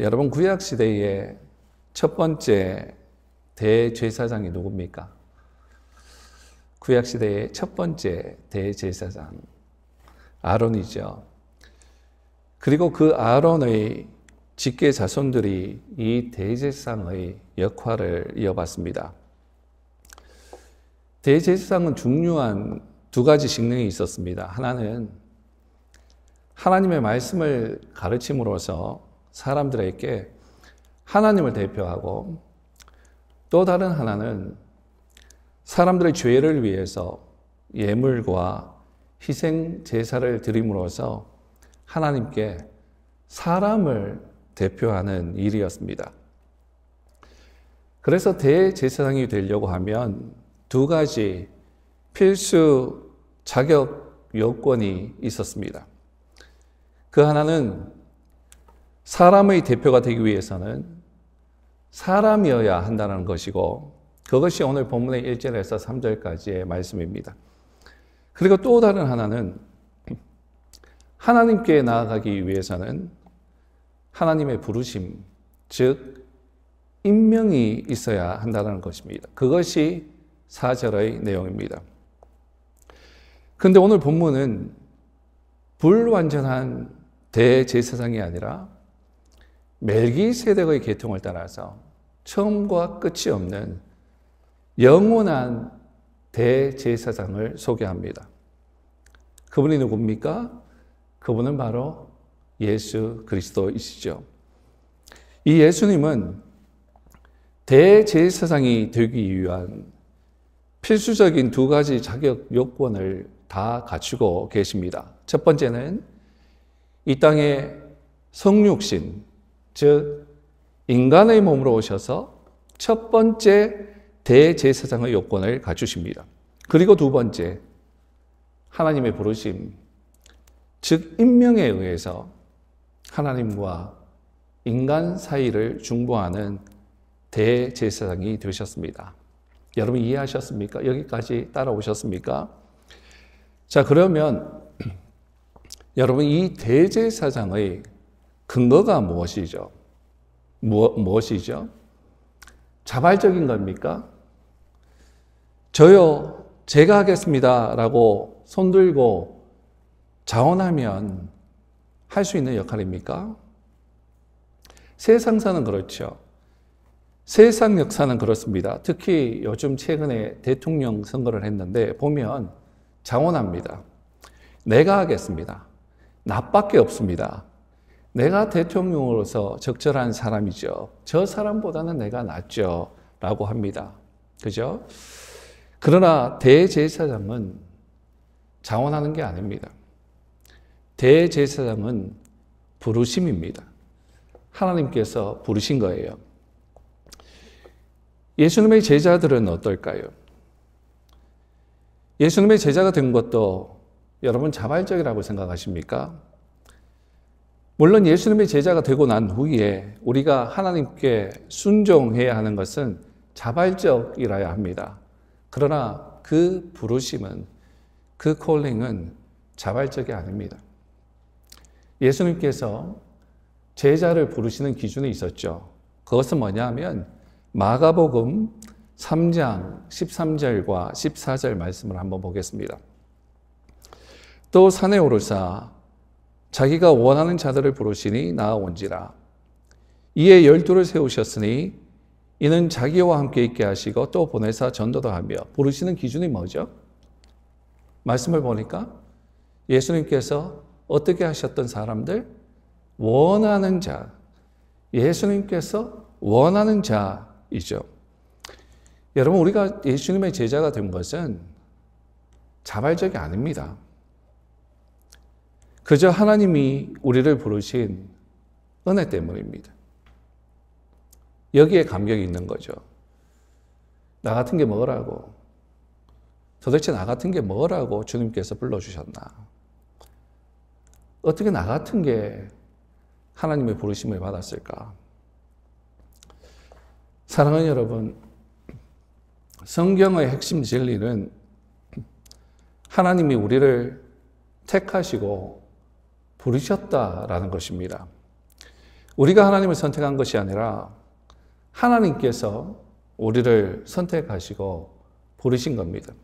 여러분 구약 시대의 첫 번째 대제사장이 누굽니까? 구약 시대의 첫 번째 대제사장 아론이죠. 그리고 그 아론의 직계 자손들이 이 대제사장의 역할을 이어받습니다. 대제사장은 중요한 두 가지 직능이 있었습니다. 하나는 하나님의 말씀을 가르침으로써 사람들에게 하나님을 대표하고, 또 다른 하나는 사람들의 죄를 위해서 예물과 희생 제사를 드림으로써 하나님께 사람을 대표하는 일이었습니다. 그래서 대제사장이 되려고 하면 두 가지 필수 자격 요건이 있었습니다. 그 하나는 사람의 대표가 되기 위해서는 사람이어야 한다는 것이고, 그것이 오늘 본문의 1절에서 3절까지의 말씀입니다. 그리고 또 다른 하나는 하나님께 나아가기 위해서는 하나님의 부르심, 즉 임명이 있어야 한다는 것입니다. 그것이 4절의 내용입니다. 그런데 오늘 본문은 불완전한 대제사장이 아니라 멜기세덱의 계통을 따라서 처음과 끝이 없는 영원한 대제사장을 소개합니다. 그분이 누굽니까? 그분은 바로 예수 그리스도이시죠. 이 예수님은 대제사장이 되기 위한 필수적인 두 가지 자격 요건을 다 갖추고 계십니다. 첫 번째는 이 땅에 성육신, 즉 인간의 몸으로 오셔서 첫 번째 대제사장의 요건을 갖추십니다. 그리고 두 번째, 하나님의 부르심, 즉 임명에 의해서 하나님과 인간 사이를 중보하는 대제사장이 되셨습니다. 여러분 이해하셨습니까? 여기까지 따라오셨습니까? 자, 그러면 여러분 이 대제사장의 근거가 무엇이죠? 무엇이죠? 자발적인 겁니까? 저요, 제가 하겠습니다 라고 손들고 자원하면 할 수 있는 역할입니까? 세상사는 그렇죠. 세상 역사는 그렇습니다. 특히 요즘 최근에 대통령 선거를 했는데 보면 자원합니다. 내가 하겠습니다. 나밖에 없습니다. 내가 대통령으로서 적절한 사람이죠. 저 사람보다는 내가 낫죠. 라고 합니다. 그죠? 그러나 대제사장은 자원하는 게 아닙니다. 대제사장은 부르심입니다. 하나님께서 부르신 거예요. 예수님의 제자들은 어떨까요? 예수님의 제자가 된 것도 여러분 자발적이라고 생각하십니까? 물론 예수님의 제자가 되고 난 후에 우리가 하나님께 순종해야 하는 것은 자발적이라야 합니다. 그러나 그 부르심은, 그 콜링은 자발적이 아닙니다. 예수님께서 제자를 부르시는 기준이 있었죠. 그것은 뭐냐면 마가복음 3장 13절과 14절 말씀을 한번 보겠습니다. 또 산에 오르사 자기가 원하는 자들을 부르시니 나아온지라. 이에 12를 세우셨으니 이는 자기와 함께 있게 하시고 또 보내사 전도도 하며. 부르시는 기준이 뭐죠? 말씀을 보니까 예수님께서 어떻게 하셨던 사람들? 원하는 자. 예수님께서 원하는 자이죠. 여러분, 우리가 예수님의 제자가 된 것은 자발적이 아닙니다. 그저 하나님이 우리를 부르신 은혜 때문입니다. 여기에 감격이 있는 거죠. 나 같은 게 뭐라고? 도대체 나 같은 게 뭐라고 주님께서 불러주셨나? 어떻게 나 같은 게 하나님의 부르심을 받았을까? 사랑하는 여러분, 성경의 핵심 진리는 하나님이 우리를 택하시고 부르셨다라는 것입니다. 우리가 하나님을 선택한 것이 아니라 하나님께서 우리를 선택하시고 부르신 겁니다.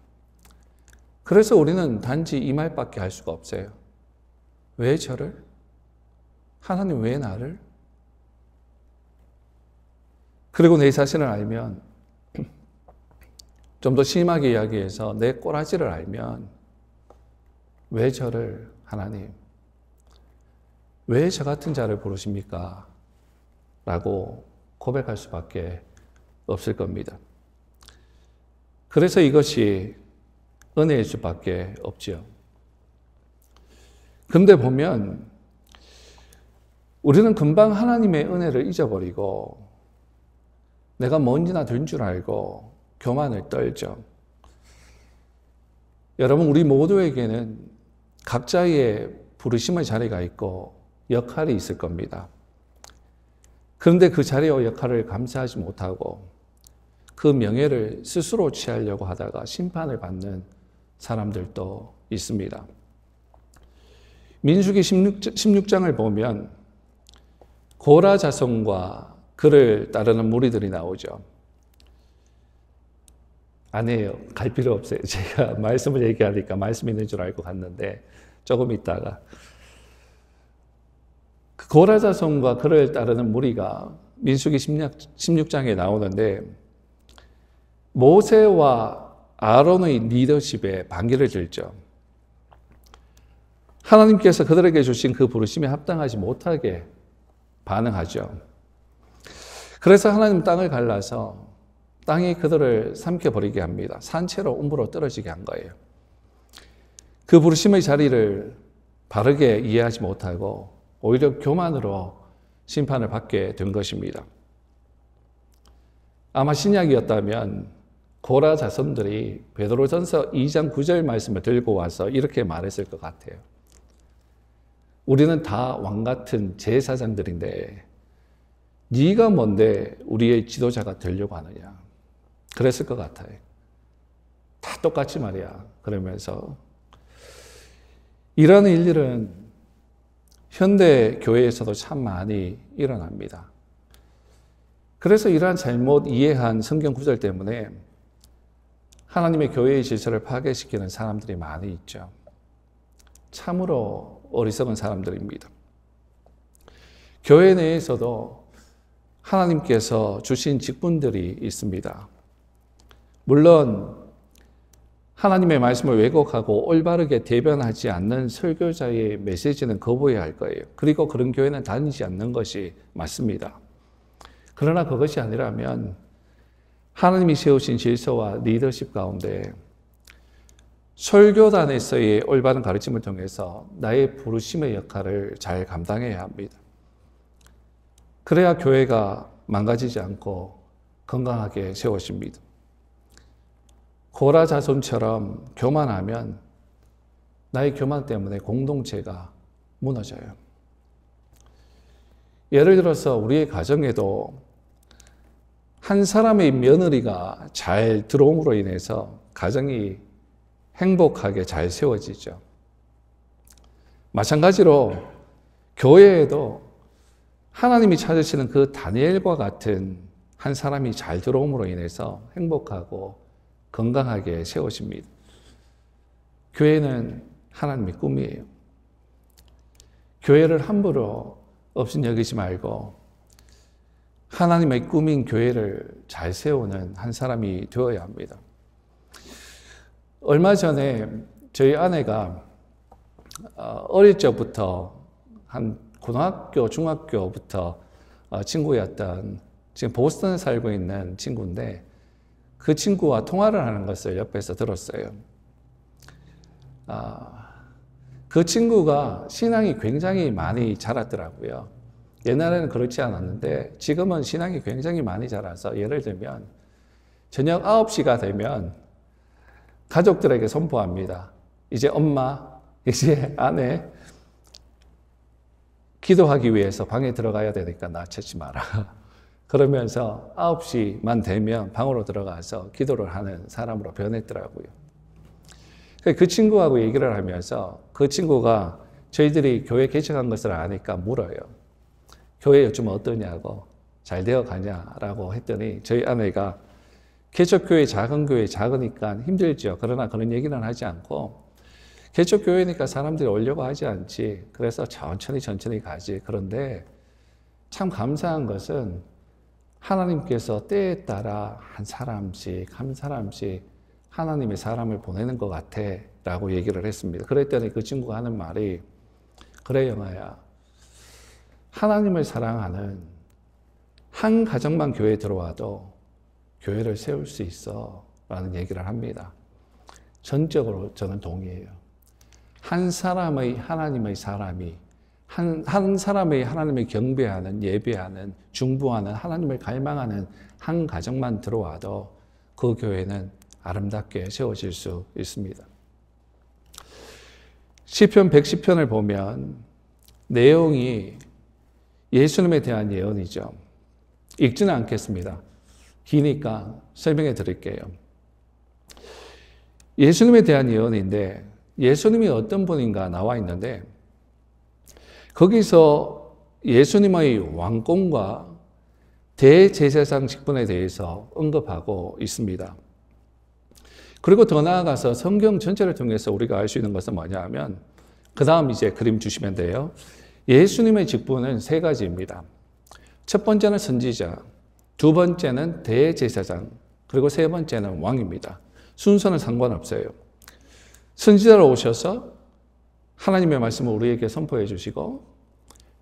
그래서 우리는 단지 이 말밖에 할 수가 없어요. 왜 저를? 하나님 왜 나를? 그리고 내 자신을 알면, 좀 더 심하게 이야기해서 내 꼬라지를 알면, 왜 저를? 하나님 왜 저 같은 자를 부르십니까? 라고 고백할 수밖에 없을 겁니다. 그래서 이것이 은혜일 수밖에 없죠. 그런데 보면 우리는 금방 하나님의 은혜를 잊어버리고 내가 뭔지나 된 줄 알고 교만을 떨죠. 여러분, 우리 모두에게는 각자의 부르심의 자리가 있고 역할이 있을 겁니다. 그런데 그 자리와 역할을 감사하지 못하고 그 명예를 스스로 취하려고 하다가 심판을 받는 사람들도 있습니다. 민수기 16장을 보면 고라 자손과 그를 따르는 무리들이 나오죠. 아니에요. 갈 필요 없어요. 제가 말씀을 얘기하니까 말씀 있는 줄 알고 갔는데 조금 있다가 그 고라 자손과 그를 따르는 무리가 민수기 16장에 나오는데 모세와 아론의 리더십에 반기를 들죠. 하나님께서 그들에게 주신 그 부르심에 합당하지 못하게 반응하죠. 그래서 하나님 땅을 갈라서 땅이 그들을 삼켜버리게 합니다. 산채로 우물로 떨어지게 한 거예요. 그 부르심의 자리를 바르게 이해하지 못하고 오히려 교만으로 심판을 받게 된 것입니다. 아마 신약이었다면 고라 자손들이 베드로전서 2장 9절 말씀을 들고 와서 이렇게 말했을 것 같아요. 우리는 다 왕같은 제사장들인데 네가 뭔데 우리의 지도자가 되려고 하느냐. 그랬을 것 같아요. 다 똑같이 말이야. 그러면서 이런 일들은 현대 교회에서도 참 많이 일어납니다. 그래서 이러한 잘못 이해한 성경 구절 때문에 하나님의 교회의 질서를 파괴시키는 사람들이 많이 있죠. 참으로 어리석은 사람들입니다. 교회 내에서도 하나님께서 주신 직분들이 있습니다. 물론 하나님의 말씀을 왜곡하고 올바르게 대변하지 않는 설교자의 메시지는 거부해야 할 거예요. 그리고 그런 교회는 다니지 않는 것이 맞습니다. 그러나 그것이 아니라면 하나님이 세우신 질서와 리더십 가운데 설교단에서의 올바른 가르침을 통해서 나의 부르심의 역할을 잘 감당해야 합니다. 그래야 교회가 망가지지 않고 건강하게 세워집니다. 고라 자손처럼 교만하면 나의 교만 때문에 공동체가 무너져요. 예를 들어서 우리의 가정에도 한 사람의 며느리가 잘 들어옴으로 인해서 가정이 행복하게 잘 세워지죠. 마찬가지로 교회에도 하나님이 찾으시는 그 다니엘과 같은 한 사람이 잘 들어옴으로 인해서 행복하고 건강하게 세워집니다. 교회는 하나님의 꿈이에요. 교회를 함부로 업신여기지 말고 하나님의 꿈인 교회를 잘 세우는 한 사람이 되어야 합니다. 얼마 전에 저희 아내가 어릴 적부터 한 고등학교, 중학교부터 친구였던 지금 보스턴에 살고 있는 친구인데 그 친구와 통화를 하는 것을 옆에서 들었어요. 그 친구가 신앙이 굉장히 많이 자랐더라고요. 옛날에는 그렇지 않았는데 지금은 신앙이 굉장히 많이 자라서 예를 들면 저녁 9시가 되면 가족들에게 선포합니다. 이제 엄마, 이제 아내 기도하기 위해서 방에 들어가야 되니까 나 찾지 마라. 그러면서 9시만 되면 방으로 들어가서 기도를 하는 사람으로 변했더라고요. 그 친구하고 얘기를 하면서 그 친구가 저희들이 교회 개척한 것을 아니까 물어요. 교회 요즘 어떠냐고, 잘 되어 가냐라고 했더니 저희 아내가 개척교회 작은 교회 작으니까 힘들죠. 그러나 그런 얘기는 하지 않고 개척교회니까 사람들이 오려고 하지 않지. 그래서 천천히 가지. 그런데 참 감사한 것은 하나님께서 때에 따라 한 사람씩 하나님의 사람을 보내는 것 같아 라고 얘기를 했습니다. 그랬더니 그 친구가 하는 말이, 그래 영아야, 하나님을 사랑하는 한 가정만 교회에 들어와도 교회를 세울 수 있어 라는 얘기를 합니다. 전적으로 저는 동의해요. 한 사람의 하나님의 사람이, 한 사람의 하나님을 경배하는, 예배하는, 중보하는, 하나님을 갈망하는 한 가정만 들어와도 그 교회는 아름답게 세워질 수 있습니다. 시편 110편을 보면 내용이 예수님에 대한 예언이죠. 읽지는 않겠습니다. 기니까 설명해 드릴게요. 예수님에 대한 예언인데 예수님이 어떤 분인가 나와 있는데 거기서 예수님의 왕권과 대제사장 직분에 대해서 언급하고 있습니다. 그리고 더 나아가서 성경 전체를 통해서 우리가 알 수 있는 것은 뭐냐 하면, 그 다음 이제 그림 주시면 돼요. 예수님의 직분은 세 가지입니다. 첫 번째는 선지자, 두 번째는 대제사장, 그리고 세 번째는 왕입니다. 순서는 상관없어요. 선지자로 오셔서 하나님의 말씀을 우리에게 선포해 주시고,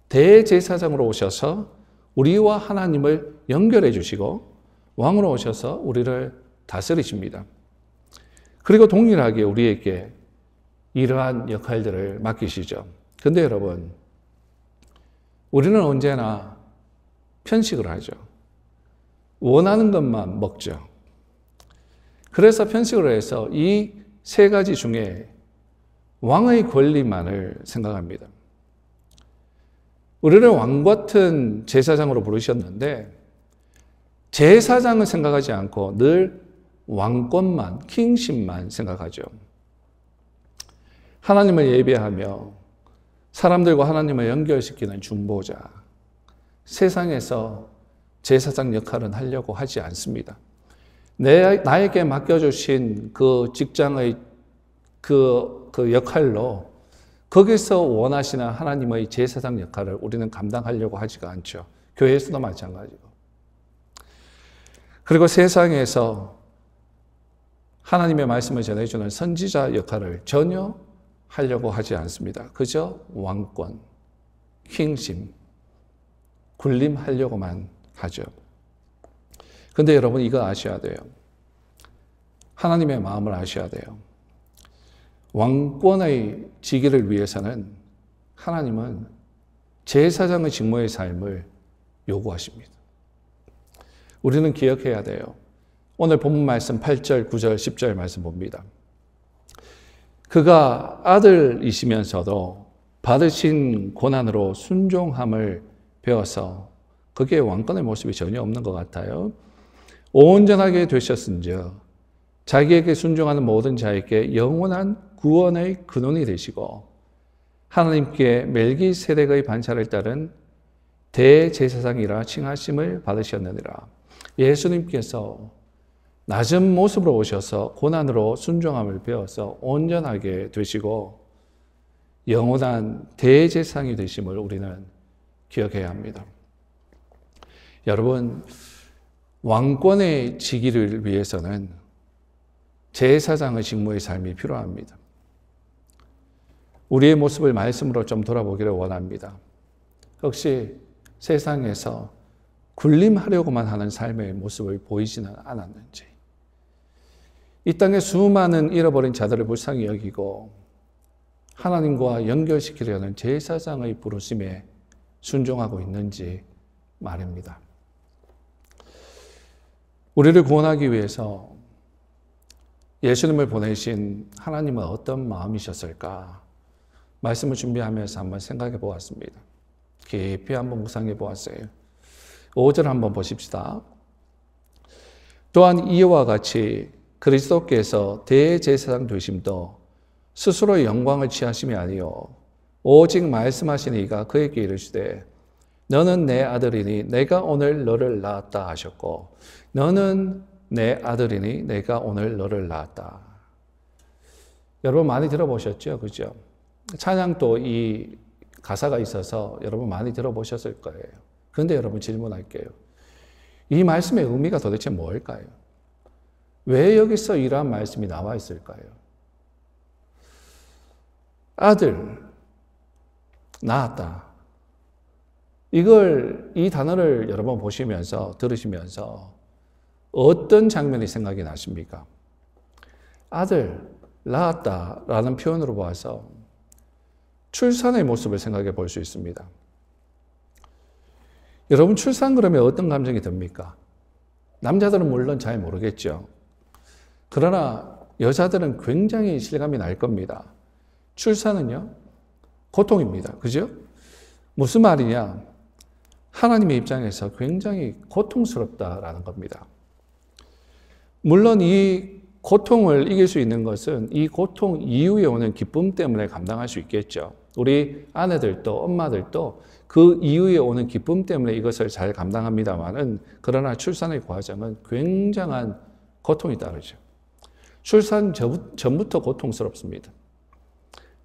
대제사장으로 오셔서 우리와 하나님을 연결해 주시고, 왕으로 오셔서 우리를 다스리십니다. 그리고 동일하게 우리에게 이러한 역할들을 맡기시죠. 근데 여러분, 우리는 언제나 편식을 하죠. 원하는 것만 먹죠. 그래서 편식을 해서 이 세 가지 중에 왕의 권리만을 생각합니다. 우리를 왕 같은 제사장으로 부르셨는데 제사장을 생각하지 않고 늘 왕권만, 킹십만 생각하죠. 하나님을 예배하며 사람들과 하나님을 연결시키는 중보자, 세상에서 제사장 역할은 하려고 하지 않습니다. 나에게 맡겨주신 그 직장의 그 역할로 거기서 원하시는 하나님의 제사장 역할을 우리는 감당하려고 하지가 않죠. 교회에서도 마찬가지고. 그리고 세상에서 하나님의 말씀을 전해주는 선지자 역할을 전혀 하려고 하지 않습니다. 그저 왕권, 킹심, 군림하려고만 하죠. 근데 여러분 이거 아셔야 돼요. 하나님의 마음을 아셔야 돼요. 왕권의 지기를 위해서는 하나님은 제사장의 직무의 삶을 요구하십니다. 우리는 기억해야 돼요. 오늘 본문 말씀 8절, 9절, 10절 말씀 봅니다. 그가 아들이시면서도 받으신 고난으로 순종함을 배워서, 그게 왕권의 모습이 전혀 없는 것 같아요. 온전하게 되셨은즉 자기에게 순종하는 모든 자에게 영원한 구원의 근원이 되시고 하나님께 멜기세덱의 반차를 따른 대제사장이라 칭하심을 받으셨느니라. 예수님께서 낮은 모습으로 오셔서 고난으로 순종함을 배워서 온전하게 되시고 영원한 대제사장이 되심을 우리는 기억해야 합니다. 여러분, 왕권의 지기를 위해서는 제사장의 직무의 삶이 필요합니다. 우리의 모습을 말씀으로 좀 돌아보기를 원합니다. 혹시 세상에서 군림하려고만 하는 삶의 모습을 보이지는 않았는지, 이 땅에 수많은 잃어버린 자들을 불쌍히 여기고 하나님과 연결시키려는 제사장의 부르심에 순종하고 있는지 말입니다. 우리를 구원하기 위해서 예수님을 보내신 하나님은 어떤 마음이셨을까? 말씀을 준비하면서 한번 생각해 보았습니다. 깊이 한번 묵상해 보았어요. 5절 한번 보십시다. 또한 이와 같이 그리스도께서 대제사장 되심도 스스로 영광을 취하심이 아니요 오직 말씀하신 이가 그에게 이르시되 너는 내 아들이니 내가 오늘 너를 낳았다 하셨고, 너는 내 아들이니 내가 오늘 너를 낳았다. 여러분 많이 들어보셨죠? 그죠? 찬양도 이 가사가 있어서 여러분 많이 들어보셨을 거예요. 그런데 여러분 질문할게요. 이 말씀의 의미가 도대체 뭘까요? 왜 여기서 이러한 말씀이 나와 있을까요? 아들, 낳았다. 이 단어를 여러 번 보시면서, 들으시면서 어떤 장면이 생각이 나십니까? 아들, 낳았다 라는 표현으로 봐서 출산의 모습을 생각해 볼 수 있습니다. 여러분, 출산 그러면 어떤 감정이 듭니까? 남자들은 물론 잘 모르겠죠. 그러나 여자들은 굉장히 실감이 날 겁니다. 출산은요, 고통입니다. 그죠? 무슨 말이냐? 하나님의 입장에서 굉장히 고통스럽다라는 겁니다. 물론 이 고통을 이길 수 있는 것은 이 고통 이후에 오는 기쁨 때문에 감당할 수 있겠죠. 우리 아내들도 엄마들도 그 이후에 오는 기쁨 때문에 이것을 잘 감당합니다만은, 그러나 출산의 과정은 굉장한 고통이 따르죠. 출산 전부터 고통스럽습니다.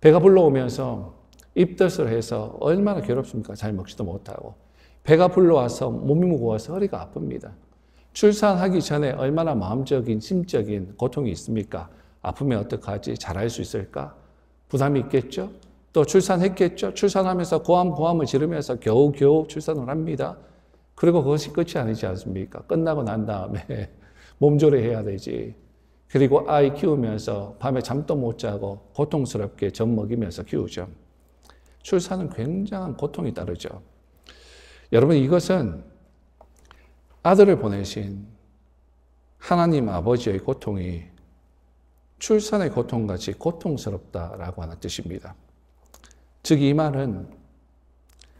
배가 불러오면서 입덧을 해서 얼마나 괴롭습니까? 잘 먹지도 못하고. 배가 불러와서 몸이 무거워서 허리가 아픕니다. 출산하기 전에 얼마나 마음적인, 심적인 고통이 있습니까? 아프면 어떡하지? 잘할 수 있을까? 부담이 있겠죠? 또 출산했겠죠? 출산하면서 고함을 지르면서 겨우 출산을 합니다. 그리고 그것이 끝이 아니지 않습니까? 끝나고 난 다음에 몸조리해야 되지. 그리고 아이 키우면서 밤에 잠도 못 자고 고통스럽게 젖 먹이면서 키우죠. 출산은 굉장한 고통이 따르죠. 여러분, 이것은 아들을 보내신 하나님 아버지의 고통이 출산의 고통같이 고통스럽다라고 하는 뜻입니다. 즉, 이 말은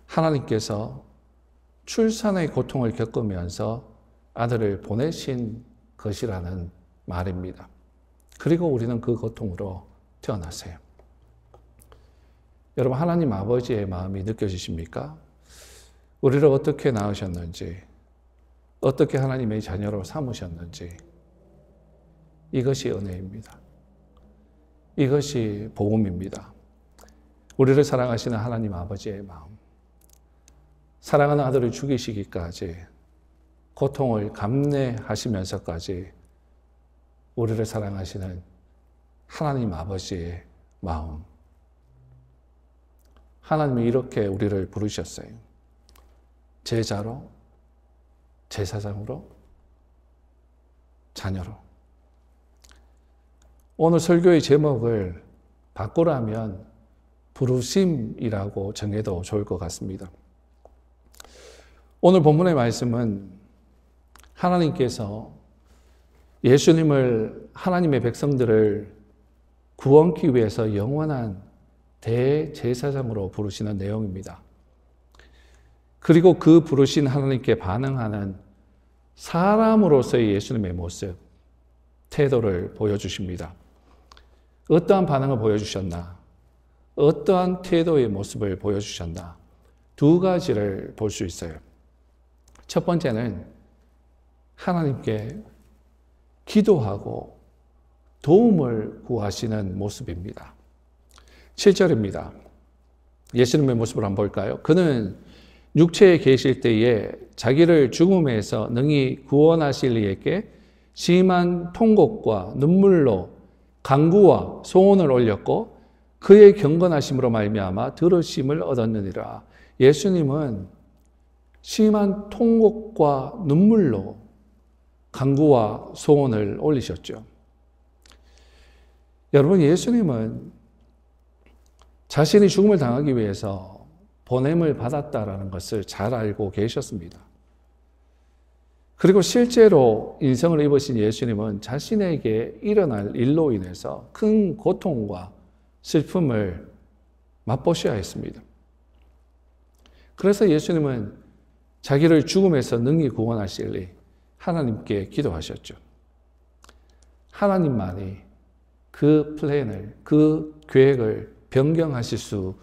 하나님께서 출산의 고통을 겪으면서 아들을 보내신 것이라는 말입니다. 그리고 우리는 그 고통으로 태어났어요. 여러분, 하나님 아버지의 마음이 느껴지십니까? 우리를 어떻게 낳으셨는지, 어떻게 하나님의 자녀로 삼으셨는지, 이것이 은혜입니다. 이것이 복음입니다. 우리를 사랑하시는 하나님 아버지의 마음, 사랑하는 아들을 죽이시기까지 고통을 감내하시면서까지 우리를 사랑하시는 하나님 아버지의 마음, 하나님이 이렇게 우리를 부르셨어요. 제자로, 제사장으로, 자녀로. 오늘 설교의 제목을 바꾸라면 부르심이라고 정해도 좋을 것 같습니다. 오늘 본문의 말씀은 하나님께서 예수님을, 하나님의 백성들을 구원기 위해서 영원한 대제사장으로 부르시는 내용입니다. 그리고 그 부르신 하나님께 반응하는 사람으로서의 예수님의 모습, 태도를 보여주십니다. 어떠한 반응을 보여주셨나? 어떠한 태도의 모습을 보여주셨나? 두 가지를 볼 수 있어요. 첫 번째는 하나님께 기도하고 도움을 구하시는 모습입니다. 7절입니다. 예수님의 모습을 한번 볼까요? 그는 육체에 계실 때에 자기를 죽음에서 능히 구원하실 이에게 심한 통곡과 눈물로 간구와 소원을 올렸고 그의 경건하심으로 말미암아 들으심을 얻었느니라. 예수님은 심한 통곡과 눈물로 간구와 소원을 올리셨죠. 여러분, 예수님은 자신이 죽음을 당하기 위해서 보냄을 받았다라는 것을 잘 알고 계셨습니다. 그리고 실제로 인생을 입으신 예수님은 자신에게 일어날 일로 인해서 큰 고통과 슬픔을 맛보셔야 했습니다. 그래서 예수님은 자기를 죽음에서 능히 구원하시리 하나님께 기도하셨죠. 하나님만이 그 플랜을, 그 계획을 변경하실 수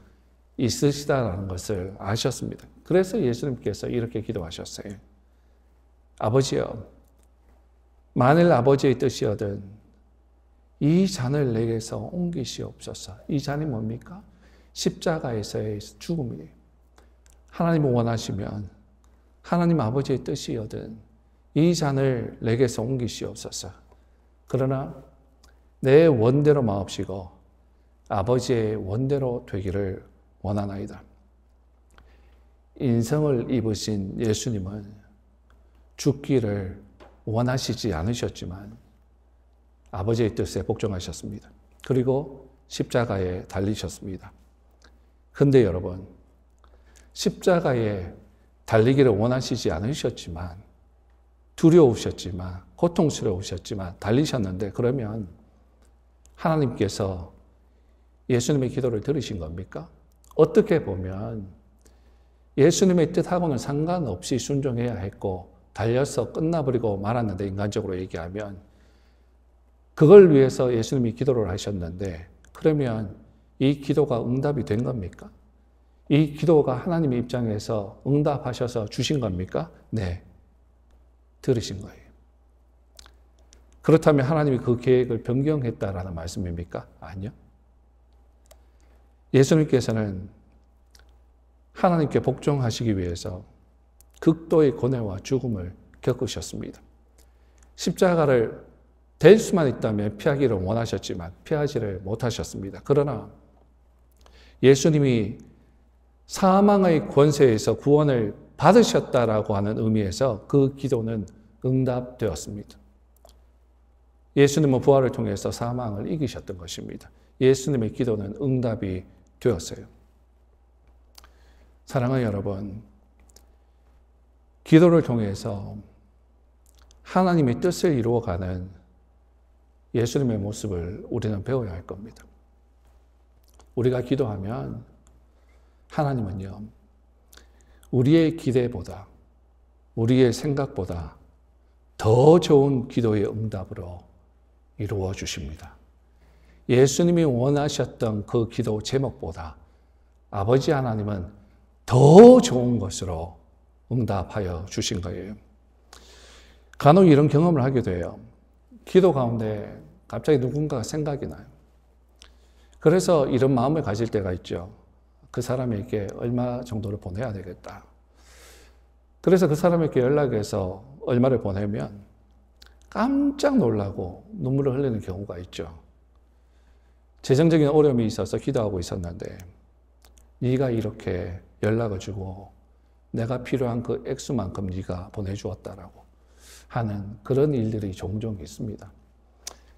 있으시다라는 것을 아셨습니다. 그래서 예수님께서 이렇게 기도하셨어요. 아버지여, 만일 아버지의 뜻이거든 이 잔을 내게서 옮기시옵소서. 이 잔이 뭡니까? 십자가에서의 죽음이에요. 하나님을 원하시면 하나님 아버지의 뜻이거든 이 잔을 내게서 옮기시옵소서. 그러나 내 원대로 마옵시고 아버지의 원대로 되기를 원하나이다. 인성을 입으신 예수님은 죽기를 원하시지 않으셨지만 아버지의 뜻에 복종하셨습니다. 그리고 십자가에 달리셨습니다. 근데 여러분, 십자가에 달리기를 원하시지 않으셨지만, 두려우셨지만, 고통스러우셨지만 달리셨는데, 그러면 하나님께서 예수님의 기도를 들으신 겁니까? 어떻게 보면 예수님의 뜻하고는 상관없이 순종해야 했고 달려서 끝나버리고 말았는데, 인간적으로 얘기하면 그걸 위해서 예수님이 기도를 하셨는데, 그러면 이 기도가 응답이 된 겁니까? 이 기도가 하나님의 입장에서 응답하셔서 주신 겁니까? 네, 들으신 거예요. 그렇다면 하나님이 그 계획을 변경했다라는 말씀입니까? 아니요. 예수님께서는 하나님께 복종하시기 위해서 극도의 고뇌와 죽음을 겪으셨습니다. 십자가를 될 수만 있다면 피하기를 원하셨지만 피하지를 못하셨습니다. 그러나 예수님이 사망의 권세에서 구원을 받으셨다라고 하는 의미에서 그 기도는 응답되었습니다. 예수님은 부활을 통해서 사망을 이기셨던 것입니다. 예수님의 기도는 응답이 되었어요. 사랑하는 여러분, 기도를 통해서 하나님의 뜻을 이루어가는 예수님의 모습을 우리는 배워야 할 겁니다. 우리가 기도하면 하나님은요, 우리의 기대보다, 우리의 생각보다 더 좋은 기도의 응답으로 이루어 주십니다. 예수님이 원하셨던 그 기도 제목보다 아버지 하나님은 더 좋은 것으로 응답하여 주신 거예요. 간혹 이런 경험을 하게 돼요. 기도 가운데 갑자기 누군가가 생각이 나요. 그래서 이런 마음을 가질 때가 있죠. 그 사람에게 얼마 정도를 보내야 되겠다. 그래서 그 사람에게 연락해서 얼마를 보내면 깜짝 놀라고 눈물을 흘리는 경우가 있죠. 재정적인 어려움이 있어서 기도하고 있었는데 네가 이렇게 연락을 주고 내가 필요한 그 액수만큼 네가 보내주었다라고 하는 그런 일들이 종종 있습니다.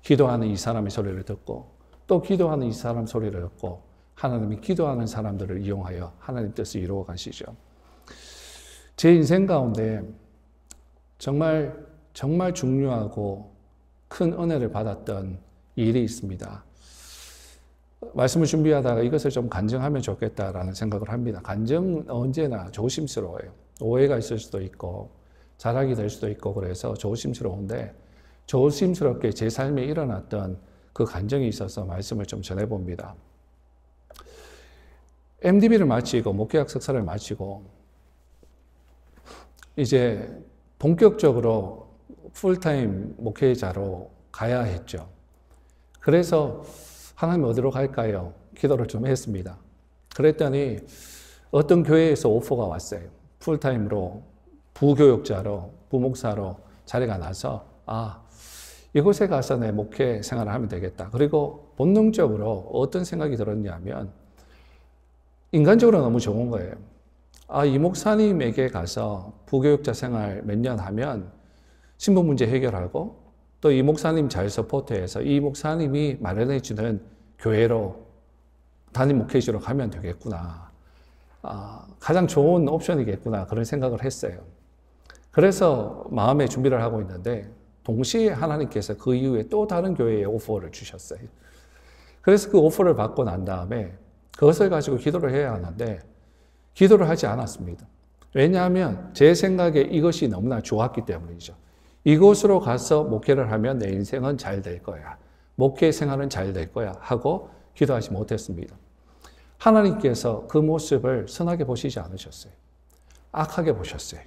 기도하는 이 사람의 소리를 듣고 또 기도하는 이 사람 소리를 듣고 하나님이 기도하는 사람들을 이용하여 하나님 뜻을 이루어 가시죠. 제 인생 가운데 정말 중요하고 큰 은혜를 받았던 일이 있습니다. 말씀을 준비하다가 이것을 좀 간증하면 좋겠다라는 생각을 합니다. 간증은 언제나 조심스러워요. 오해가 있을 수도 있고 자락이 될 수도 있고 그래서 조심스러운데 조심스럽게 제 삶에 일어났던 그 간증이 있어서 말씀을 좀 전해봅니다. MDB를 마치고 목회학 석사를 마치고 이제 본격적으로 풀타임 목회자로 가야 했죠. 그래서 하나님 어디로 갈까요? 기도를 좀 했습니다. 그랬더니 어떤 교회에서 오퍼가 왔어요. 풀타임으로 부교육자로 부목사로 자리가 나서 이곳에 가서 내 목회 생활을 하면 되겠다. 그리고 본능적으로 어떤 생각이 들었냐면 인간적으로 너무 좋은 거예요. 이 목사님에게 가서 부교육자 생활 몇 년 하면 신분 문제 해결하고 또 이 목사님 잘 서포트해서 이 목사님이 마련해 주는 교회로 담임 목회지로 가면 되겠구나. 가장 좋은 옵션이겠구나. 그런 생각을 했어요. 그래서 마음의 준비를 하고 있는데 동시에 하나님께서 그 이후에 또 다른 교회에 오퍼를 주셨어요. 그래서 그 오퍼를 받고 난 다음에 그것을 가지고 기도를 해야 하는데 기도를 하지 않았습니다. 왜냐하면 제 생각에 이것이 너무나 좋았기 때문이죠. 이곳으로 가서 목회를 하면 내 인생은 잘 될 거야. 목회 생활은 잘 될 거야 하고 기도하지 못했습니다. 하나님께서 그 모습을 선하게 보시지 않으셨어요. 악하게 보셨어요.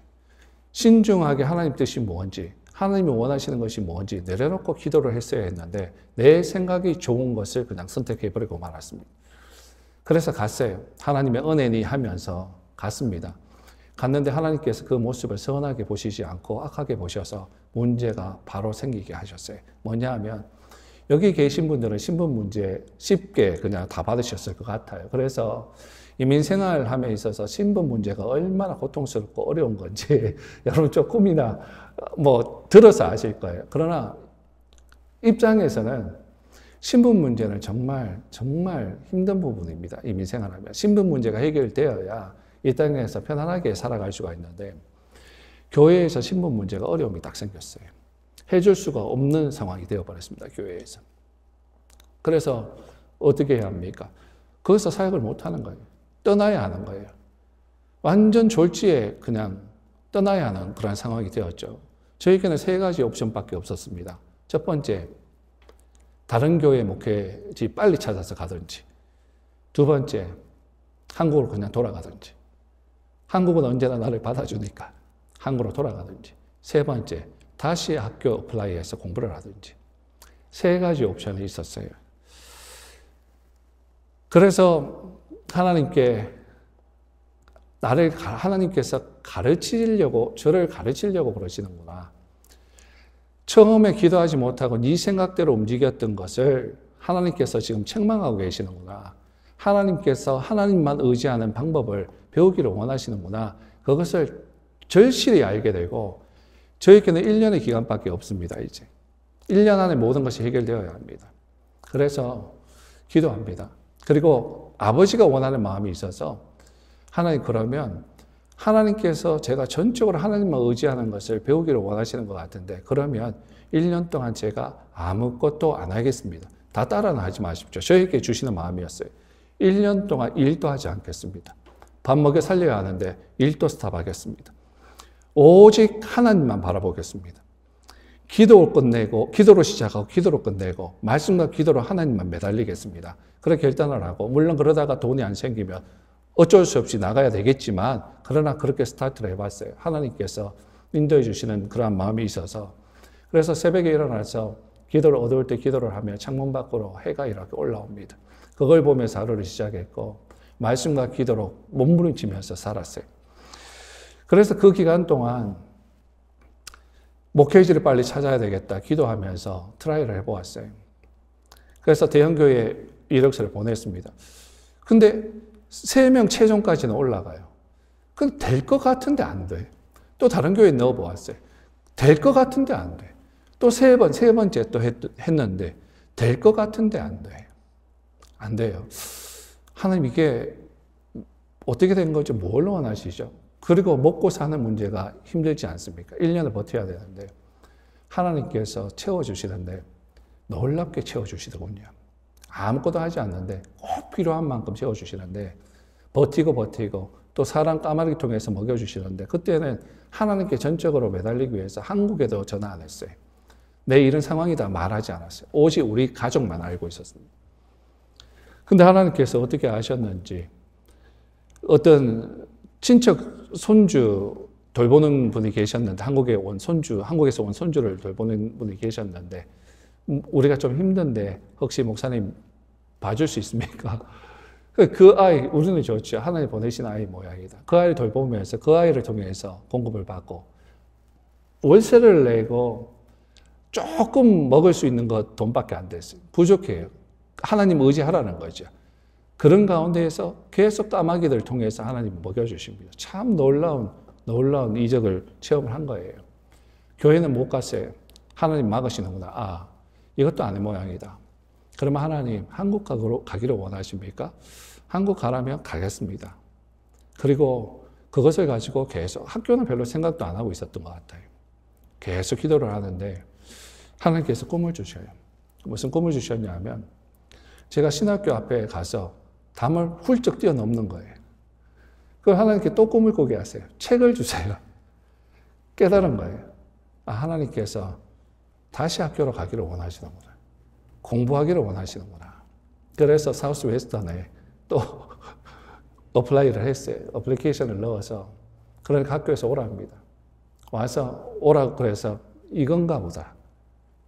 신중하게 하나님 뜻이 뭔지, 하나님이 원하시는 것이 뭔지 내려놓고 기도를 했어야 했는데 내 생각이 좋은 것을 그냥 선택해버리고 말았습니다. 그래서 갔어요. 하나님의 은혜니 하면서 갔습니다. 갔는데 하나님께서 그 모습을 선하게 보시지 않고 악하게 보셔서 문제가 바로 생기게 하셨어요. 뭐냐 하면 여기 계신 분들은 신분 문제 쉽게 그냥 다 받으셨을 것 같아요. 그래서 이민 생활함에 있어서 신분 문제가 얼마나 고통스럽고 어려운 건지 여러분 조금이나 들어서 아실 거예요. 그러나 입장에서는 신분 문제는 정말 힘든 부분입니다. 이민 생활하면 신분 문제가 해결되어야 이 땅에서 편안하게 살아갈 수가 있는데 교회에서 신분 문제가 어려움이 딱 생겼어요. 해줄 수가 없는 상황이 되어버렸습니다. 교회에서. 그래서 어떻게 해야 합니까? 거기서 사역을 못하는 거예요. 떠나야 하는 거예요. 완전 졸지에 그냥 떠나야 하는 그런 상황이 되었죠. 저에게는 3가지 옵션밖에 없었습니다. 첫 번째, 다른 교회 목회지 빨리 찾아서 가든지. 두 번째, 한국으로 그냥 돌아가든지. 한국은 언제나 나를 받아주니까 한국으로 돌아가든지. 세 번째, 다시 학교 어플라이해서 공부를 하든지. 3가지 옵션이 있었어요. 그래서 하나님께서 저를 가르치려고 그러시는구나. 처음에 기도하지 못하고 네 생각대로 움직였던 것을 하나님께서 지금 책망하고 계시는구나. 하나님께서 하나님만 의지하는 방법을 배우기를 원하시는구나. 그것을 절실히 알게 되고 저에게는 1년의 기간밖에 없습니다. 이제 1년 안에 모든 것이 해결되어야 합니다. 그래서 기도합니다. 그리고 아버지가 원하는 마음이 있어서 하나님 그러면 하나님께서 제가 전적으로 하나님만 의지하는 것을 배우기를 원하시는 것 같은데 그러면 1년 동안 제가 아무것도 안 하겠습니다. 다 따라는 하지 마십시오. 저에게 주시는 마음이었어요. 1년 동안 일도 하지 않겠습니다. 밥 먹여 살려야 하는데 일도 스탑하겠습니다. 오직 하나님만 바라보겠습니다. 기도로 시작하고 기도로 끝내고 말씀과 기도로 하나님만 매달리겠습니다. 그렇게 결단을 하고 물론 그러다가 돈이 안 생기면 어쩔 수 없이 나가야 되겠지만 그러나 그렇게 스타트를 해봤어요. 하나님께서 인도해 주시는 그러한 마음이 있어서 그래서 새벽에 일어나서 기도를 어두울 때 기도를 하며 창문 밖으로 해가 이렇게 올라옵니다. 그걸 보면서 하루를 시작했고 말씀과 기도로 몸부림치면서 살았어요. 그래서 그 기간 동안 목회지를 빨리 찾아야 되겠다 기도하면서 트라이를 해보았어요. 그래서 대형교회 이력서를 보냈습니다. 근데 3명 최종까지는 올라가요. 근데 될 것 같은데 안 돼. 또 다른 교회에 넣어보았어요. 될 것 같은데 안 돼. 또 세 번째 또 했는데 될 것 같은데 안 돼. 안 돼요. 하나님 이게 어떻게 된 건지 뭘 원하시죠? 그리고 먹고 사는 문제가 힘들지 않습니까? 1년을 버텨야 되는데 하나님께서 채워주시는데 놀랍게 채워주시더군요. 아무것도 하지 않는데 꼭 필요한 만큼 채워주시는데 버티고 또 사람 까마귀 통해서 먹여주시는데 그때는 하나님께 전적으로 매달리기 위해서 한국에도 전화 안 했어요. 내 이런 상황이다 말하지 않았어요. 오직 우리 가족만 알고 있었습니다. 근데 하나님께서 어떻게 아셨는지 어떤 친척 손주 돌보는 분이 계셨는데 한국에서 온 손주를 돌보는 분이 계셨는데 우리가 좀 힘든데 혹시 목사님 봐줄 수 있습니까? 그 아이 우리는 좋죠. 하나님 보내신 아이 모양이다. 그 아이를 돌보면서 그 아이를 통해서 공급을 받고 월세를 내고 조금 먹을 수 있는 것 돈밖에 안 됐어요. 부족해요. 하나님 의지하라는 거죠. 그런 가운데에서 계속 까마귀들 통해서 하나님 먹여주십니다. 참 놀라운 이적을 체험을 한 거예요. 교회는 못 갔어요. 하나님 막으시는구나. 이것도 아닌 모양이다. 그러면 하나님 한국 가기를 원하십니까? 한국 가라면 가겠습니다. 그리고 그것을 가지고 계속 학교는 별로 생각도 안 하고 있었던 것 같아요. 계속 기도를 하는데 하나님께서 꿈을 주셔요. 무슨 꿈을 주셨냐면 제가 신학교 앞에 가서 담을 훌쩍 뛰어넘는 거예요. 그걸 하나님께 또 꿈을 꾸게 하세요. 책을 주세요. 깨달은 거예요. 하나님께서 다시 학교로 가기를 원하시는구나. 공부하기를 원하시는구나. 그래서 사우스 웨스턴에 또 어플라이를 했어요. 어플리케이션을 넣어서 그러니까 학교에서 오라 합니다. 와서 오라고 그래서 이건가 보다.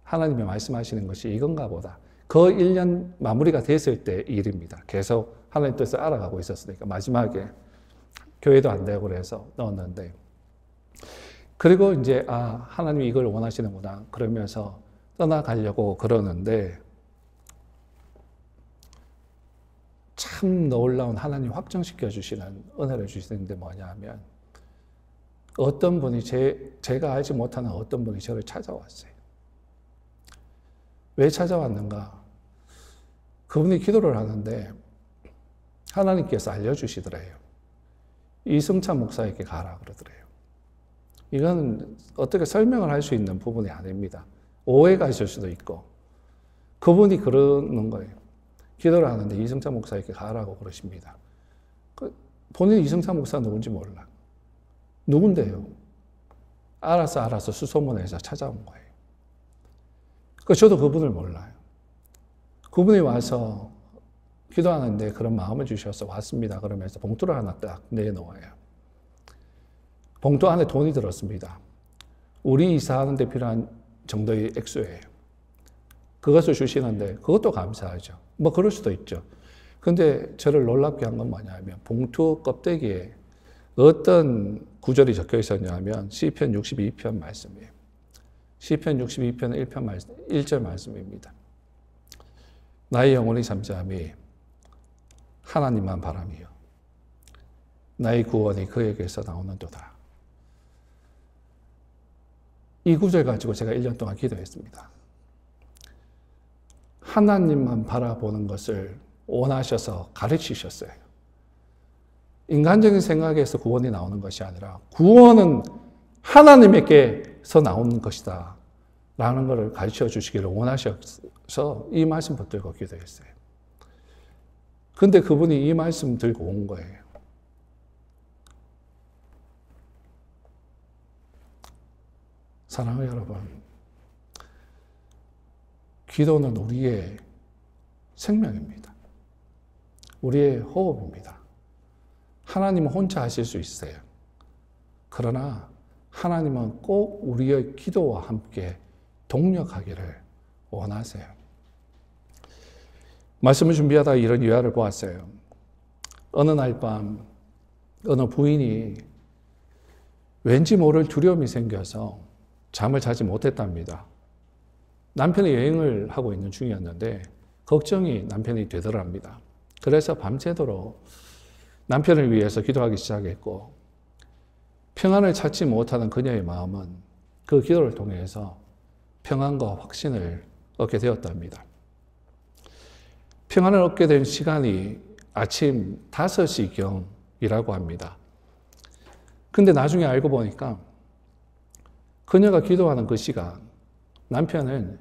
하나님이 말씀하시는 것이 이건가 보다. 그 1년 마무리가 됐을 때 일입니다. 계속 하나님 뜻을 알아가고 있었으니까 마지막에 교회도 안 되고 그래서 넣었는데, 그리고 이제 하나님이 이걸 원하시는구나 그러면서 떠나가려고 그러는데, 참 놀라운 하나님 확정시켜 주시는 은혜를 주시는데 뭐냐 하면, 어떤 분이 제가 알지 못하는 어떤 분이 저를 찾아왔어요. 왜 찾아왔는가? 그분이 기도를 하는데 하나님께서 알려주시더래요. 이승찬 목사에게 가라 그러더래요. 이건 어떻게 설명을 할 수 있는 부분이 아닙니다. 오해가 있을 수도 있고. 그분이 그러는 거예요. 기도를 하는데 이승찬 목사에게 가라고 그러십니다. 본인이 이승찬 목사 누군지 몰라. 누군데요? 알아서 수소문해서 찾아온 거예요. 저도 그분을 몰라요. 그분이 와서 기도하는데 그런 마음을 주셔서 왔습니다. 그러면서 봉투를 하나 딱 내놓아요. 봉투 안에 돈이 들었습니다. 우리 이사하는 데 필요한 정도의 액수예요. 그것을 주시는데 그것도 감사하죠. 뭐 그럴 수도 있죠. 근데 저를 놀랍게 한 건 뭐냐면 봉투 껍데기에 어떤 구절이 적혀 있었냐면 시편 62편 말씀이에요. 시편 62편 1절 말씀입니다. 나의 영혼이 잠잠히 하나님만 바라며 나의 구원이 그에게서 나오는도다. 이 구절 가지고 제가 1년 동안 기도했습니다. 하나님만 바라보는 것을 원하셔서 가르치셨어요. 인간적인 생각에서 구원이 나오는 것이 아니라 구원은 하나님에게서 나오는 것이다 라는 것을 가르쳐 주시기를 원하셔서 이 말씀 붙들고 기도했어요. 근데 그분이 이 말씀 들고 온 거예요. 사랑하는 여러분, 기도는 우리의 생명입니다. 우리의 호흡입니다. 하나님은 혼자 하실 수 있어요. 그러나 하나님은 꼭 우리의 기도와 함께 동력하기를 원하세요. 말씀을 준비하다 이런 유화를 보았어요. 어느 날 밤 어느 부인이 왠지 모를 두려움이 생겨서 잠을 자지 못했답니다. 남편이 여행을 하고 있는 중이었는데 걱정이 남편이 되더랍니다. 그래서 밤새도록 남편을 위해서 기도하기 시작했고, 평안을 찾지 못하는 그녀의 마음은 그 기도를 통해서 평안과 확신을 얻게 되었답니다. 평안을 얻게 된 시간이 아침 5시경이라고 합니다. 근데 나중에 알고 보니까 그녀가 기도하는 그 시간, 남편은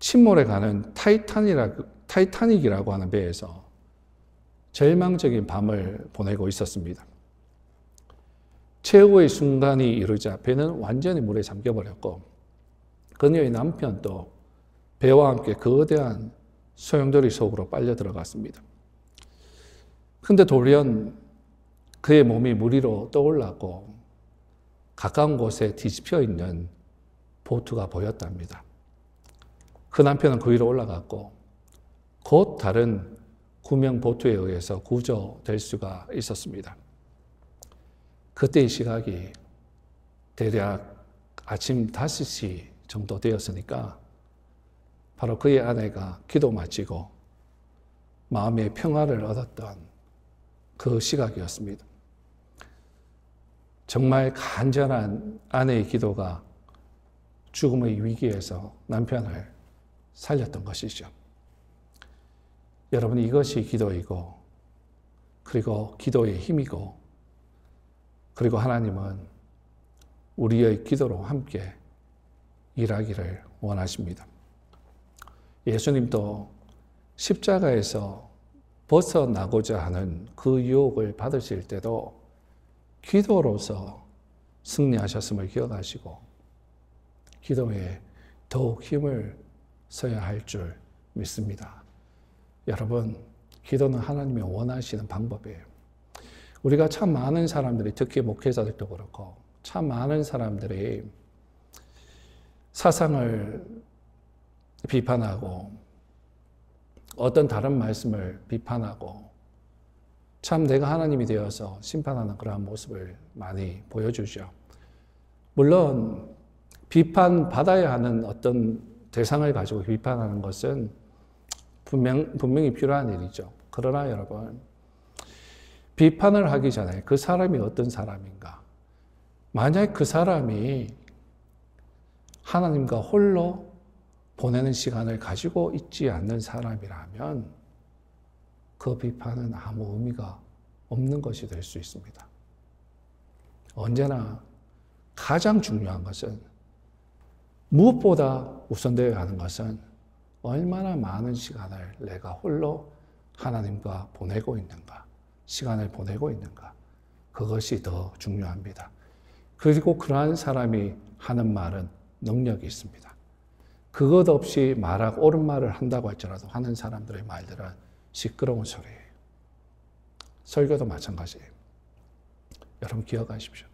침몰에 가는 타이타닉이라고 하는 배에서 절망적인 밤을 보내고 있었습니다. 최후의 순간이 이르자 배는 완전히 물에 잠겨버렸고, 그녀의 남편도 배와 함께 거대한 소용돌이 속으로 빨려 들어갔습니다. 근데 돌연 그의 몸이 물 위로 떠올랐고 가까운 곳에 뒤집혀 있는 보트가 보였답니다. 그 남편은 그 위로 올라갔고 곧 다른 구명 보트에 의해서 구조될 수가 있었습니다. 그때의 시각이 대략 아침 5시 정도 되었으니까 바로 그의 아내가 기도 마치고 마음의 평화를 얻었던 그 시각이었습니다. 정말 간절한 아내의 기도가 죽음의 위기에서 남편을 살렸던 것이죠. 여러분, 이것이 기도이고, 그리고 기도의 힘이고, 그리고 하나님은 우리의 기도로 함께 일하기를 원하십니다. 예수님도 십자가에서 벗어나고자 하는 그 유혹을 받으실 때도 기도로서 승리하셨음을 기억하시고 기도에 더욱 힘을 써야 할 줄 믿습니다. 여러분, 기도는 하나님이 원하시는 방법이에요. 우리가 참 많은 사람들이, 특히 목회자들도 그렇고 참 많은 사람들이 사상을 비판하고 어떤 다른 말씀을 비판하고 참 내가 하나님이 되어서 심판하는 그러한 모습을 많이 보여주죠. 물론 비판받아야 하는 어떤 대상을 가지고 비판하는 것은 분명히 필요한 일이죠. 그러나 여러분, 비판을 하기 전에 그 사람이 어떤 사람인가? 만약 그 사람이 하나님과 홀로 보내는 시간을 가지고 있지 않는 사람이라면 그 비판은 아무 의미가 없는 것이 될 수 있습니다. 언제나 가장 중요한 것은, 무엇보다 우선되어야 하는 것은 얼마나 많은 시간을 내가 홀로 하나님과 보내고 있는가, 시간을 보내고 있는가, 그것이 더 중요합니다. 그리고 그러한 사람이 하는 말은 능력이 있습니다. 그것 없이 말하고 옳은 말을 한다고 할지라도 하는 사람들의 말들은 시끄러운 소리예요. 설교도 마찬가지예요. 여러분 기억하십시오.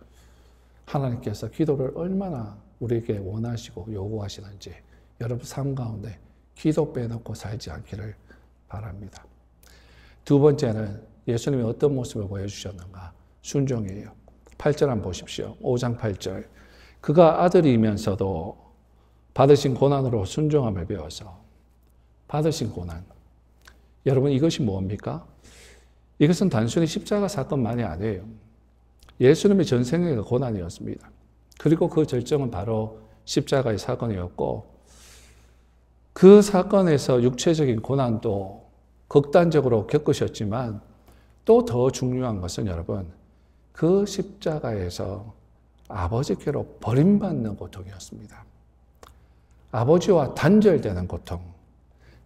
하나님께서 기도를 얼마나 우리에게 원하시고 요구하시는지 여러분 삶 가운데 기도 빼놓고 살지 않기를 바랍니다. 두 번째는 예수님이 어떤 모습을 보여주셨는가? 순종이에요. 8절 한번 보십시오. 5장 8절. 그가 아들이면서도 받으신 고난으로 순종함을 배워서. 받으신 고난. 여러분 이것이 뭡니까? 이것은 단순히 십자가 사건만이 아니에요. 예수님의 전생의 고난이었습니다. 그리고 그 절정은 바로 십자가의 사건이었고, 그 사건에서 육체적인 고난도 극단적으로 겪으셨지만 또 더 중요한 것은 여러분, 그 십자가에서 아버지께로 버림받는 고통이었습니다. 아버지와 단절되는 고통.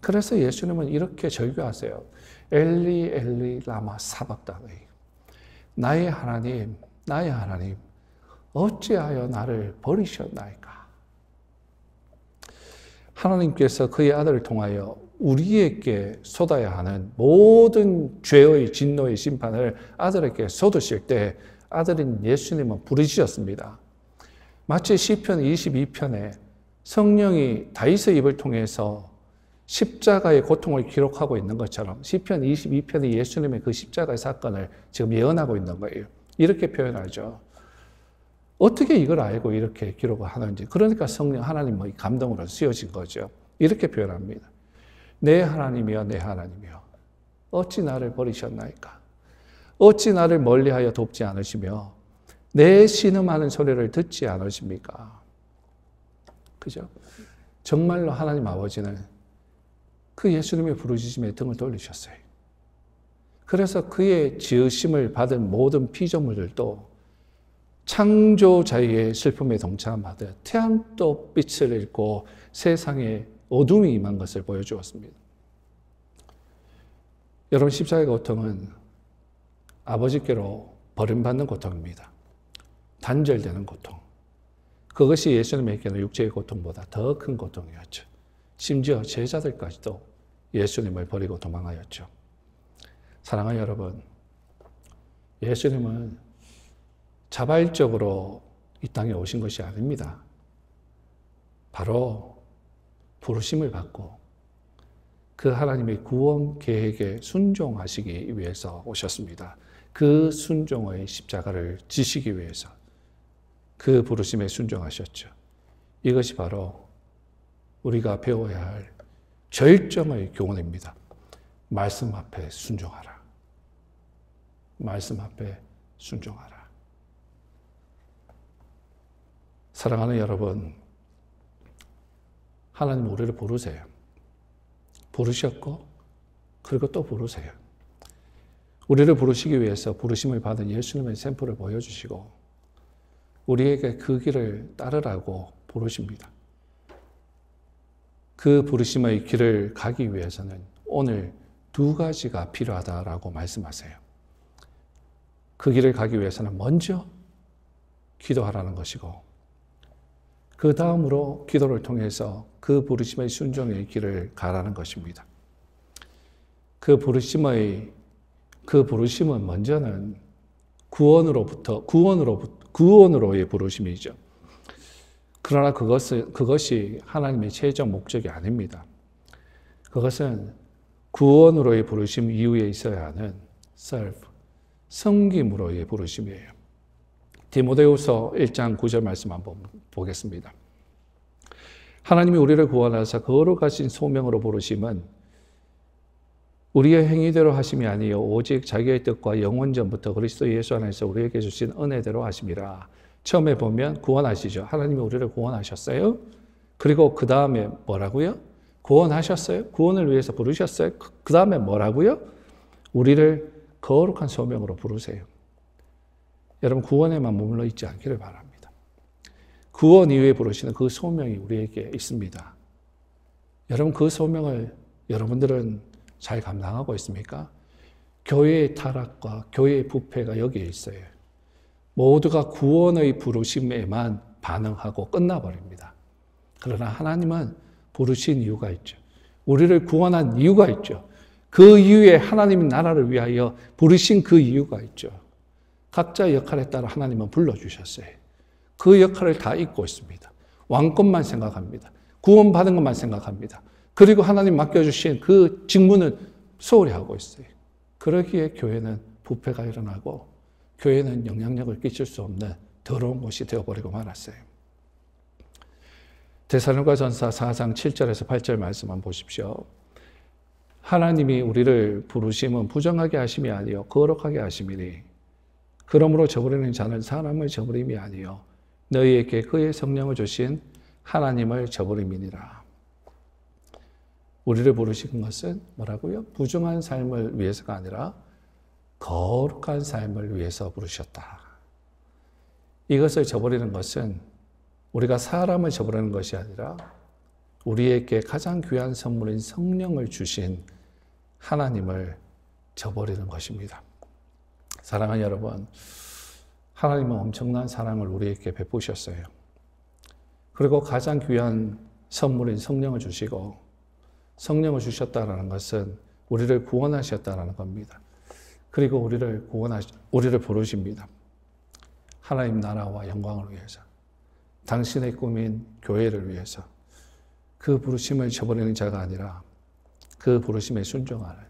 그래서 예수님은 이렇게 절규하세요. 엘리 엘리 라마 사박다니. 나의 하나님, 나의 하나님, 어찌하여 나를 버리셨나이까? 하나님께서 그의 아들을 통하여 우리에게 쏟아야 하는 모든 죄의 진노의 심판을 아들에게 쏟으실 때 아들인 예수님은 부르짖었습니다. 마치 시편 22편에 성령이 다윗의 입을 통해서 십자가의 고통을 기록하고 있는 것처럼 시편 22편이 예수님의 그 십자가의 사건을 지금 예언하고 있는 거예요. 이렇게 표현하죠. 어떻게 이걸 알고 이렇게 기록을 하는지. 그러니까 성령 하나님의 감동으로 쓰여진 거죠. 이렇게 표현합니다. 내 하나님이여, 내 하나님이여, 어찌 나를 버리셨나이까? 어찌 나를 멀리하여 돕지 않으시며 내 신음하는 소리를 듣지 않으십니까? 그죠? 정말로 하나님 아버지는 그 예수님의 부르짖음에 등을 돌리셨어요. 그래서 그의 지으심을 받은 모든 피조물들도 창조자의 슬픔에 동참하듯 태양도 빛을 잃고 세상에 어둠이 임한 것을 보여주었습니다. 여러분, 십자가의 고통은 아버지께로 버림받는 고통입니다. 단절되는 고통. 그것이 예수님에게는 육체의 고통보다 더 큰 고통이었죠. 심지어 제자들까지도 예수님을 버리고 도망하였죠. 사랑하는 여러분, 예수님은 자발적으로 이 땅에 오신 것이 아닙니다. 바로 부르심을 받고 그 하나님의 구원 계획에 순종하시기 위해서 오셨습니다. 그 순종의 십자가를 지시기 위해서 그 부르심에 순종하셨죠. 이것이 바로 우리가 배워야 할 절정의 교훈입니다. 말씀 앞에 순종하라. 말씀 앞에 순종하라. 사랑하는 여러분, 하나님 우리를 부르세요. 부르셨고 그리고 또 부르세요. 우리를 부르시기 위해서 부르심을 받은 예수님의 샘플을 보여주시고 우리에게 그 길을 따르라고 부르십니다. 그 부르심의 길을 가기 위해서는 오늘 두 가지가 필요하다라고 말씀하세요. 그 길을 가기 위해서는 먼저 기도하라는 것이고 그 다음으로 기도를 통해서 그 부르심의 순종의 길을 가라는 것입니다. 그 부르심은 먼저는 구원으로의 부르심이죠. 그러나 그것이 하나님의 최종 목적이 아닙니다. 그것은 구원으로의 부르심 이후에 있어야 하는 섬김으로의 부르심이에요. 디모데후서 1장 9절 말씀 한번 보겠습니다. 하나님이 우리를 구원하사 거룩하신 소명으로 부르심은 우리의 행위대로 하심이 아니요 오직 자기의 뜻과 영원전부터 그리스도 예수 안에서 우리에게 주신 은혜대로 하심이라. 처음에 보면 구원하시죠. 하나님이 우리를 구원하셨어요. 그리고 그 다음에 뭐라고요? 구원하셨어요. 구원을 위해서 부르셨어요. 그 다음에 뭐라고요? 우리를 거룩한 소명으로 부르세요. 여러분 구원에만 머물러 있지 않기를 바랍니다. 구원 이후에 부르시는 그 소명이 우리에게 있습니다. 여러분 그 소명을 여러분들은 잘 감당하고 있습니까? 교회의 타락과 교회의 부패가 여기에 있어요. 모두가 구원의 부르심에만 반응하고 끝나버립니다. 그러나 하나님은 부르신 이유가 있죠. 우리를 구원한 이유가 있죠. 그 이후에 하나님의 나라를 위하여 부르신 그 이유가 있죠. 각자의 역할에 따라 하나님은 불러주셨어요. 그 역할을 다 잊고 있습니다. 왕권만 생각합니다. 구원받은 것만 생각합니다. 그리고 하나님 맡겨주신 그 직무는 소홀히 하고 있어요. 그러기에 교회는 부패가 일어나고 교회는 영향력을 끼칠 수 없는 더러운 곳이 되어버리고 말았어요. 데살로니가전서 4장 7절에서 8절 말씀 한번 보십시오. 하나님이 우리를 부르심은 부정하게 하심이 아니요 거룩하게 하심이니 그러므로 저버리는 자는 사람을 저버림이 아니요 너희에게 그의 성령을 주신 하나님을 저버림이니라. 우리를 부르신 것은 뭐라고요? 부정한 삶을 위해서가 아니라 거룩한 삶을 위해서 부르셨다. 이것을 저버리는 것은 우리가 사람을 저버리는 것이 아니라 우리에게 가장 귀한 선물인 성령을 주신 하나님을 저버리는 것입니다. 사랑하는 여러분, 하나님은 엄청난 사랑을 우리에게 베푸셨어요. 그리고 가장 귀한 선물인 성령을 주시고 성령을 주셨다는 것은 우리를 구원하셨다는 겁니다. 그리고 우리를 부르십니다. 하나님 나라와 영광을 위해서, 당신의 꿈인 교회를 위해서 그 부르심을 저버리는 자가 아니라 그 부르심에 순종하는,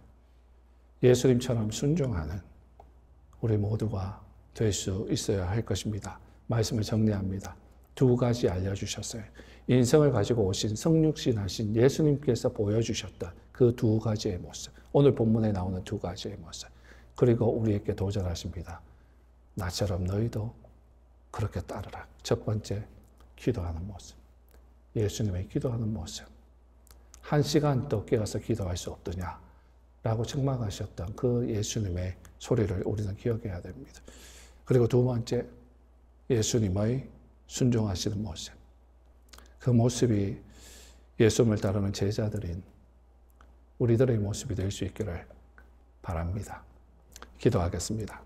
예수님처럼 순종하는 우리 모두가 될 수 있어야 할 것입니다. 말씀을 정리합니다. 두 가지 알려주셨어요. 인성을 가지고 오신 성육신 하신 예수님께서 보여주셨던 그 두 가지의 모습, 오늘 본문에 나오는 두 가지의 모습, 그리고 우리에게 도전하십니다. 나처럼 너희도 그렇게 따르라. 첫 번째, 기도하는 모습. 예수님의 기도하는 모습. 1시간도 깨어서 기도할 수 없더냐 라고 책망하셨던 그 예수님의 소리를 우리는 기억해야 됩니다. 그리고 두 번째, 예수님의 순종하시는 모습. 그 모습이 예수님을 따르는 제자들인 우리들의 모습이 될 수 있기를 바랍니다. 기도하겠습니다.